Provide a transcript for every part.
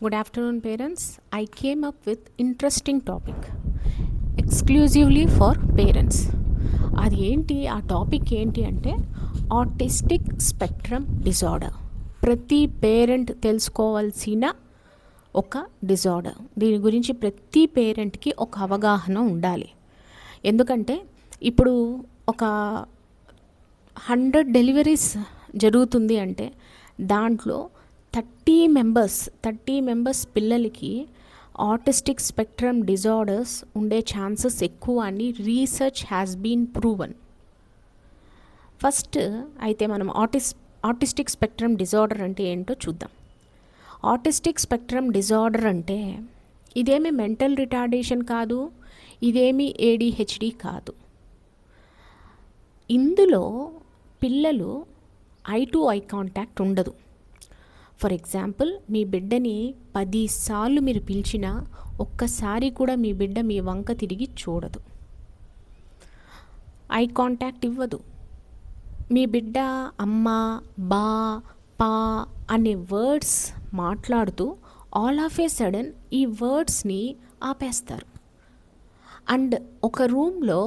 Good afternoon, parents. I came up with interesting topic exclusively for parents. అది ఏంటి ఆ topic ఏంటి అంటే ఆటిస్టిక్ స్పెక్ట్రమ్ డిజార్డర్. ప్రతి పేరెంట్ తెలుసుకోవాల్సిన ఒక డిజార్డర్. దీని గురించి ప్రతి పేరెంట్కి ఒక అవగాహన ఉండాలి. ఎందుకంటే ఇప్పుడు ఒక 100 డెలివరీస్ జరుగుతుంది అంటే దాంట్లో 30 మెంబర్స్ పిల్లలకి ఆటిస్టిక్ స్పెక్ట్రమ్ డిజార్డర్స్ ఉండే ఛాన్సెస్ ఎక్కువ అని research has been proven. First అయితే మనం ఆటిస్టిక్ స్పెక్ట్రమ్ డిజార్డర్ అంటే ఏంటో చూద్దాం. ఆటిస్టిక్ స్పెక్ట్రమ్ డిజార్డర్ అంటే ఇదేమీ మెంటల్ రిటార్డేషన్ కాదు, ఇదేమీ ADHD కాదు. ఇందులో పిల్లలు ఐ టు ఐ కాంటాక్ట్ ఉండదు. ఫర్ ఎగ్జాంపుల్, మీ బిడ్డని 10 సార్లు మీరు పిలిచినా ఒక్కసారి కూడా మీ బిడ్డ మీ వంక తిరిగి చూడదు, ఐ కాంటాక్ట్ ఇవ్వదు. మీ బిడ్డ అమ్మ, బా, పా అనే వర్డ్స్ మాట్లాడుతూ ఆల్ ఆఫ్ ఏ సడన్ ఈ వర్డ్స్ని ఆపేస్తారు. అండ్ ఒక రూమ్లో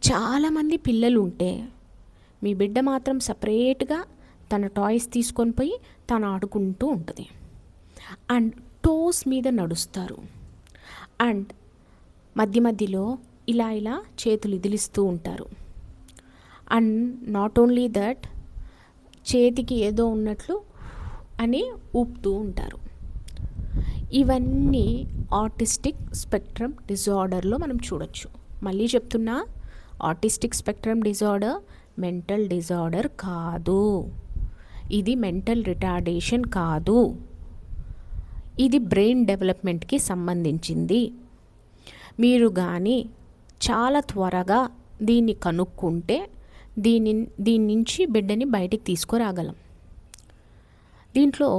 చాలామంది పిల్లలు ఉంటే మీ బిడ్డ మాత్రం సపరేట్గా తన టాయ్స్ తీసుకొని పోయి తను ఆడుకుంటూ ఉంటుంది. అండ్ టోస్ మీద నడుస్తారు. అండ్ మధ్యలో ఇలా చేతులు ఇదిలిస్తూ ఉంటారు. అండ్ నాట్ ఓన్లీ దట్, చేతికి ఏదో ఉన్నట్లు అని ఊపుతూ ఉంటారు. ఇవన్నీ ఆటిస్టిక్ స్పెక్ట్రమ్ డిజార్డర్లో మనం చూడొచ్చు. మళ్ళీ చెప్తున్నా, autistic spectrum disorder mental disorder కాదు, ఇది మెంటల్ రిటార్డేషన్ కాదు, ఇది బ్రెయిన్ డెవలప్మెంట్కి సంబంధించింది. మీరు కానీ చాలా త్వరగా దీన్ని కనుక్కుంటే దీని నుంచి బిడ్డని బయటికి తీసుకురాగలం. దీంట్లో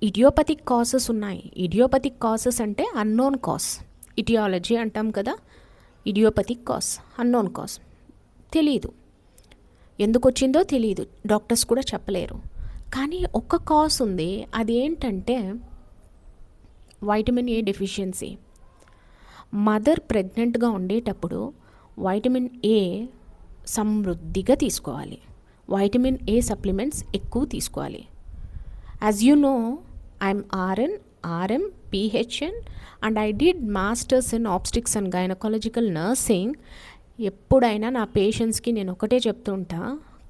ఇడియోపతిక్ కాసెస్ ఉన్నాయి. ఇడియోపతిక్ కాసెస్ అంటే అన్నోన్ కాస్, ఇటియాలజీ అంటాం కదా. ఇడియోపతిక్ కాస్, అన్నోన్ కాస్ తెలీదు, ఎందుకు వచ్చిందో తెలియదు, డాక్టర్స్ కూడా చెప్పలేరు. కానీ ఒక కాస్ ఉంది, అదేంటంటే వైటమిన్ A డెఫిషియన్సీ. మదర్ ప్రెగ్నెంట్గా ఉండేటప్పుడు వైటమిన్ A సమృద్ధిగా తీసుకోవాలి, వైటమిన్ A సప్లిమెంట్స్ ఎక్కువ తీసుకోవాలి. As you know, I'm RM, PHN and I did masters in ఆబ్స్టిక్స్ and gynaecological nursing. ఎప్పుడైనా నా పేషెంట్స్కి నేను ఒకటే చెప్తూ ఉంటా,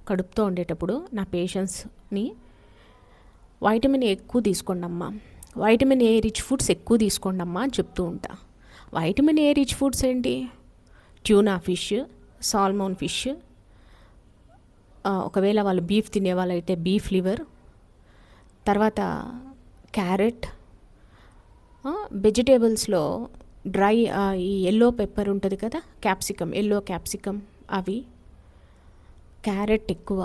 కడుపుతో ఉండేటప్పుడు నా పేషెంట్స్ని వైటమిన్ A ఎక్కువ తీసుకోండి అమ్మా, వైటమిన్ A రిచ్ ఫుడ్స్ ఎక్కువ తీసుకోండి అమ్మా అని చెప్తూ ఉంటా. వైటమిన్ A రిచ్ ఫుడ్స్ ఏంటి? ట్యూనా ఫిష్, సాల్మోన్ ఫిష్, ఒకవేళ వాళ్ళు బీఫ్ తినే వాళ్ళైతే బీఫ్ లివర్, తర్వాత క్యారెట్, వెజిటేబుల్స్లో డ్రై ఈ ఎల్లో పెప్పర్ ఉంటుంది కదా, క్యాప్సికమ్, ఎల్లో క్యాప్సికమ్, అవి, క్యారెట్ ఎక్కువ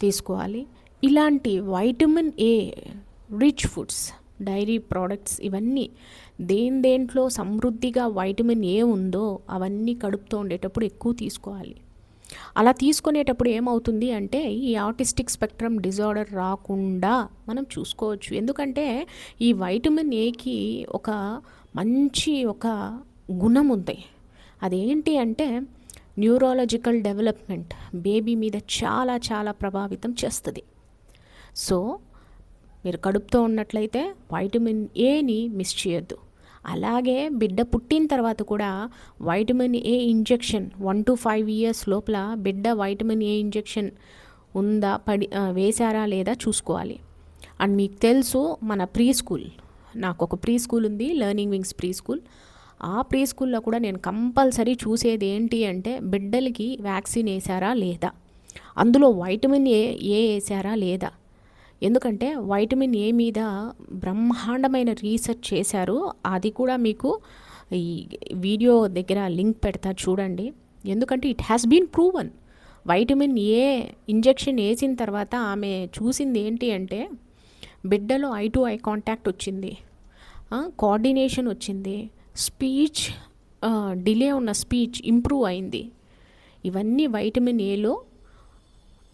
తీసుకోవాలి. ఇలాంటి vitamin A rich foods, dairy products, ఇవన్నీ దేంట్లో సమృద్ధిగా వైటమిన్ A ఉందో అవన్నీ కడుపుతో ఉండేటప్పుడు ఎక్కువ తీసుకోవాలి. అలా తీసుకునేటప్పుడు ఏమవుతుంది అంటే ఈ ఆటిస్టిక్ స్పెక్ట్రమ్ డిజార్డర్ రాకుండా మనం చూసుకోవచ్చు. ఎందుకంటే ఈ వైటమిన్ Aకి ఒక మంచి గుణం ఉంది. అదేంటి అంటే న్యూరాలజికల్ డెవలప్మెంట్, బేబీ మీద చాలా చాలా ప్రభావితం చేస్తుంది. సో మీరు కడుపుతో ఉన్నట్లయితే వైటమిన్ Aని మిస్ చేయొద్దు. అలాగే బిడ్డ పుట్టిన తర్వాత కూడా vitamin A injection 1 to 5 years లోపల బిడ్డ వైటమిన్ A ఇంజెక్షన్ ఉందా, వేశారా లేదా చూసుకోవాలి. అండ్ మీకు తెలుసు, మన ప్రీ స్కూల్, నాకు ఒక ప్రీ స్కూల్ ఉంది, లెర్నింగ్ వింగ్స్ ప్రీ స్కూల్. ఆ ప్రీ స్కూల్లో కూడా నేను కంపల్సరీ చూసేది ఏంటి అంటే బిడ్డలకి వ్యాక్సిన్ వేసారా లేదా, అందులో వైటమిన్ A వేసారా లేదా. ఎందుకంటే వైటమిన్ A మీద బ్రహ్మాండమైన రీసెర్చ్ చేశారు. అది కూడా మీకు ఈ వీడియో దగ్గర లింక్ పెడతా చూడండి. ఎందుకంటే it has been proven. Vitamin A injection వేసిన తర్వాత ఆమె చూసింది ఏంటి అంటే బిడ్డలో ఐ టు ఐ కాంటాక్ట్ వచ్చింది, కోఆర్డినేషన్ వచ్చింది, స్పీచ్ డిలే ఉన్న స్పీచ్ ఇంప్రూవ్ అయింది. ఇవన్నీ వైటమిన్ Aలో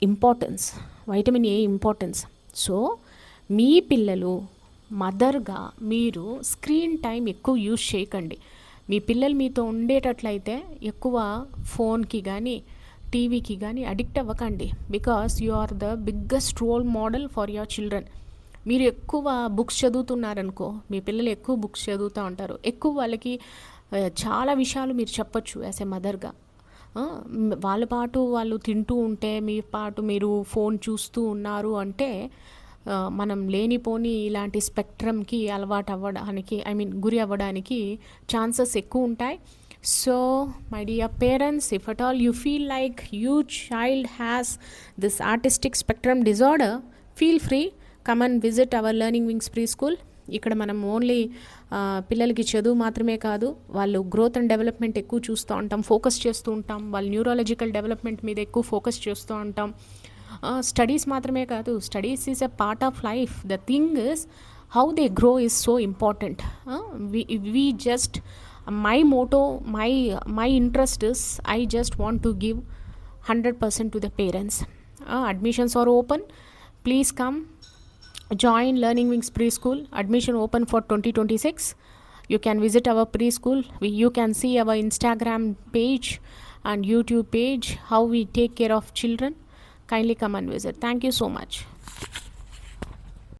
importance, vitamin A importance. So మీ పిల్లలు మదర్గా మీరు స్క్రీన్ టైం ఎక్కువ యూజ్ చేయకండి. మీ పిల్లలు మీతో ఉండేటట్లయితే ఎక్కువ ఫోన్కి కానీ టీవీకి కానీ అడిక్ట్ అవ్వకండి. Because you are the biggest role model for your children. మీరు ఎక్కువ బుక్స్ చదువుతున్నారనుకో, మీ పిల్లలు ఎక్కువ బుక్స్ చదువుతూ ఉంటారు, ఎక్కువ వాళ్ళకి చాలా విషయాలు మీరు చెప్పొచ్చు యాజ్ ఎ మదర్గా. వాళ్ళ పాటు వాళ్ళు తింటూ ఉంటే మీ పాటు మీరు ఫోన్ చూస్తూ ఉన్నారు అంటే మనం లేనిపోని ఇలాంటి స్పెక్ట్రమ్కి అలవాటు అవ్వడానికి, గురి అవ్వడానికి ఛాన్సెస్ ఎక్కువ ఉంటాయి. So my dear parents, if at all you feel like you child has this artistic spectrum disorder, feel free, come and visit our learning wings pre school. ఇక్కడ మనం ఓన్లీ పిల్లలకి చదువు మాత్రమే కాదు, వాళ్ళు గ్రోత్ అండ్ డెవలప్మెంట్ ఎక్కువ చూస్తూ ఉంటాం, ఫోకస్ చేస్తూ ఉంటాం. వాళ్ళ న్యూరాలజికల్ డెవలప్మెంట్ మీద ఎక్కువ ఫోకస్ చేస్తూ ఉంటాం. స్టడీస్ మాత్రమే కాదు, studies is a part of life. The thing is how they grow is so important. We just my Moto, my interest is I just want to give 100% to the parents. Admissions are open. Please come join Learning Wings Preschool. Admission open for 2026. You can visit our preschool. You can see our Instagram page and YouTube page, how we take care of children. Kindly come and visit. Thank you so much.